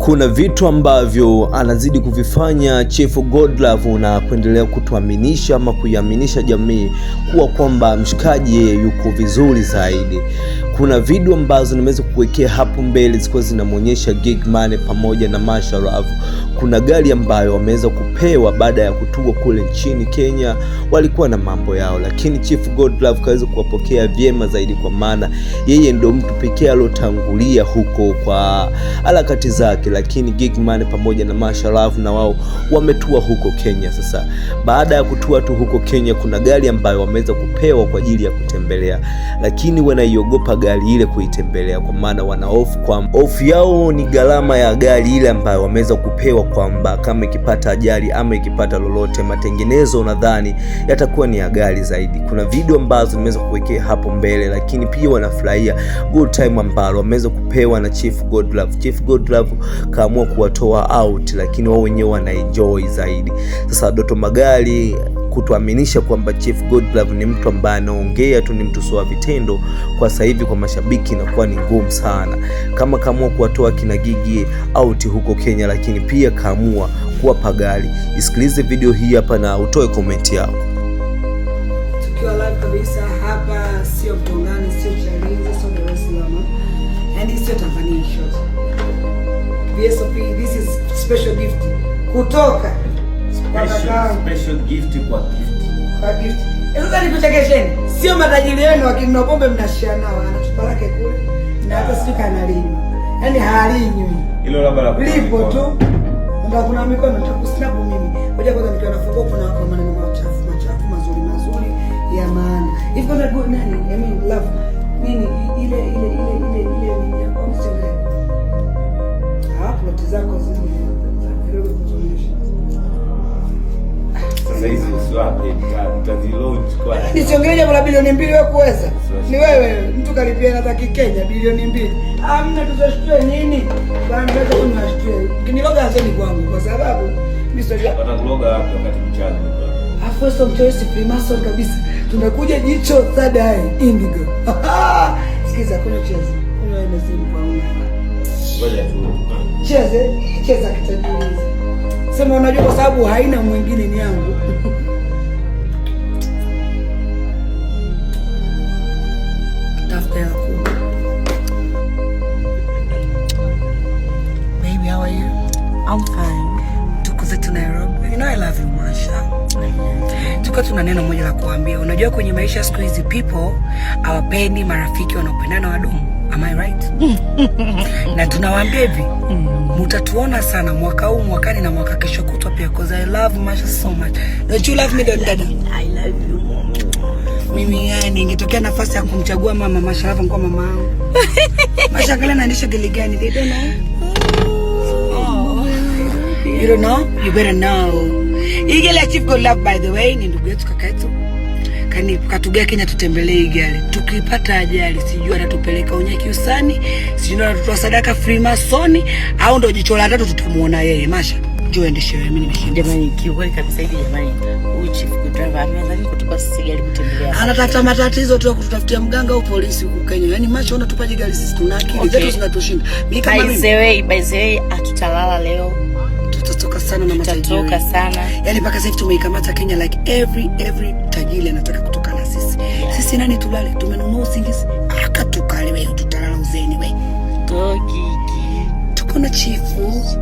Kuna vitu ambavyo anazidi kuvifanya Chief Godlove na kuendelea kutuaminisha ama kuiaminisha jamii kuwa kwamba mshikaji yuko vizuri zaidi. Kuna video ambazo nimeweza kuwekea hapo mbele zilikuwa zinamuonyesha Giggman pamoja na Masha Love. Kuna gari ambayo wameweza kupewa baada ya kutua kule nchini Kenya, walikuwa na mambo yao, lakini Chief Godlove kaweza kuwapokea vyema zaidi, kwa maana yeye ndio mtu pekee alotangulia huko kwa harakati zake, lakini Giggman pamoja na Masha Love na wao wametua huko Kenya. Sasa baada ya kutua tu huko Kenya, kuna gari ambayo wameweza kupewa kwa ajili ya kutembelea, lakini wanaiogopa gari ile kuitembelea, kwa maana wana hofu yao ni gharama ya gari ile ambayo wameweza kupewa, kwamba kama ikipata ajali ama ikipata lolote, matengenezo nadhani yatakuwa ni ya gari zaidi. Kuna video ambazo nimeweza kuwekea hapo mbele, lakini pia wanafurahia good time ambalo wameweza kupewa na Chief Godlove. Chief Godlove kaamua kuwatoa out, lakini wao wenyewe wanaenjoy zaidi. Sasa Doto Magari kutuaminisha kwamba Chief Godlove ni mtu ambaye anaongea tu, ni mtu sawa vitendo. Kwa sasa hivi kwa mashabiki inakuwa ni ngumu sana, kama kaamua kuwatoa kina Gigi out huko Kenya, lakini pia kaamua kuwapa gari. Isikilize video hii hapa na utoe comment yako. Tukiwa live kabisa hapa, sio Mtongani, sio Chalinze, sio Dar es Salaam, and sio Tanzania shows. VSOP, this is special gift kutoka special gift kwa gift. Sasa nikuchekesheni, sio matajiri wenu wakinunua pombe mnashia nao, anatupa lake kule na hata sika analinywa. Yaani halinywi. Hilo labda la lipo tu. Ndio kuna mikono nitakusnap mimi. Ngoja kwanza nikiwa nafungua kuna maneno machafu mazuri ya maana. If kuna good nani? I mean love. Nini ile nini hapo mseme. Hapo plot zako zile. Sasa hizi usiwape mtazilaunch kwa. Nisiongeje kwa bilioni 2 wewe kuweza. Ni wewe mtu kalipia hata Kenya bilioni 2. Hamna tuzashtue nini? Bwana naweza kunashtue. Kiniloga hazeni kwangu kwa sababu mimi sio watakuloga wapi wakati mchana. Afoso mchoice Freemason kabisa. Tumekuja jicho third eye indigo. Sikiza kuna cheza. Kuna wewe simu kwa wewe. Ngoja tu. Cheza kitatuliza. Sema unajua kwa sababu haina mwingine ni yangu. Tafuta yako. Baby, how are you? I'm fine. Tuko zetu Nairobi. You know I love you, Masha. Tuko tuna neno moja la kuambia. Unajua kwenye maisha siku hizi people hawapendi marafiki wanaopendana wadumu. Am I right? Na tunawaambia hivi, mtatuona sana mwaka huu, mwakani na mwaka kesho kutwa pia, because I love Masha so much. Don't you love me, don't dada? I love you mom. Mimi yani ingetokea nafasi ya kumchagua mama Masha Love kwa mama yangu. Masha kale anaendesha gari gani? They don't know. You don't know? You better know. Hii gari ya Chief Godlove by the way ni ndugu yetu, kaka yetu. Katugea Kenya tutembelee gari. Tukipata ajali sijui atatupeleka Unyakyusani, sijui atatutoa sadaka Freemason au ndo jicho la tatu tutamuona yeye. Masha, njoo endeshe wewe, mimi nimeshinda. Jamani, kiukweli kabisa hivi jamani. Huyu Chief Godlove ameanza kutupa sisi gari kutembelea. Anatafuta matatizo tu ya kututafutia mganga au polisi huko Kenya. Yaani Masha unatupaje gari sisi, tuna akili zetu zinatushinda. Mimi kama mimi. By the way, atutalala leo. Tutatoka sana na matajiri. Tutatoka sana. Yaani mpaka sasa hivi tumeikamata Kenya like every tajiri anataka kutoka na sisi. Yeah. Sisi nani tulale? Tumenunua usingizi. Akatukale wewe, tutalala uzeni wewe. Toki. Tuko na Chifu.